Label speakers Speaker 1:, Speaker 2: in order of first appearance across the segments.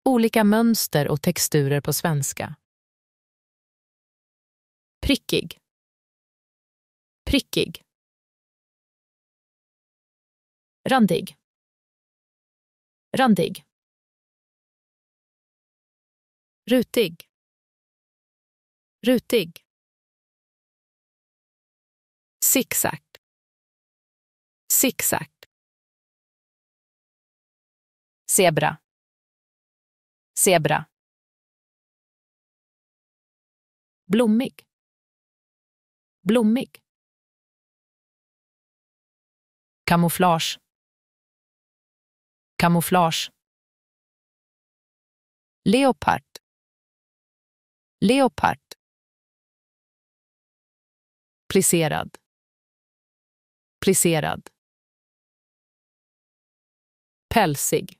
Speaker 1: Olika mönster och texturer på svenska. Prickig. Prickig. Randig. Randig. Rutig. Rutig. Zigzag. Zigzag. Zebra. Zebra. Blommig. Blommig. Kamouflage. Kamouflage. Leopard. Leopard. Plisserad. Plisserad. Pälsig.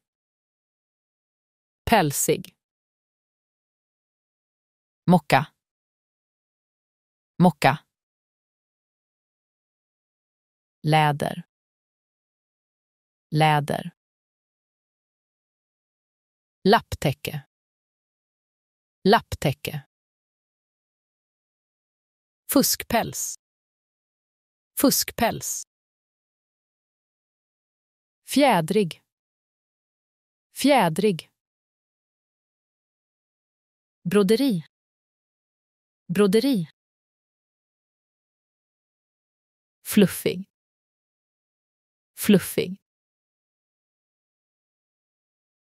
Speaker 1: Pälsig. Mocka. Mocka. Läder. Läder. Lapptäcke. Lapptäcke. Fuskpäls. Fuskpäls. Fjädrig. Fjädrig. Broderi. Broderi. Fluffig. Fluffig.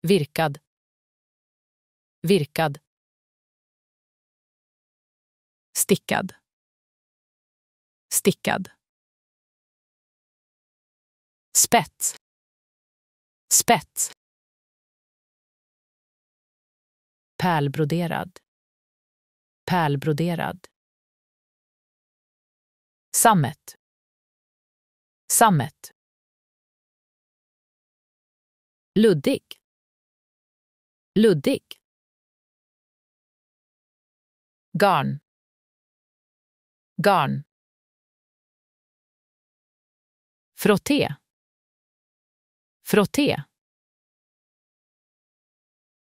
Speaker 1: Virkad. Virkad. Stickad. Stickad. Spets. Spets. Pärlbroderad. Pärlbroderad. Sammet. Sammet. Luddig. Luddig. Garn. Garn. Frotté. Frotté.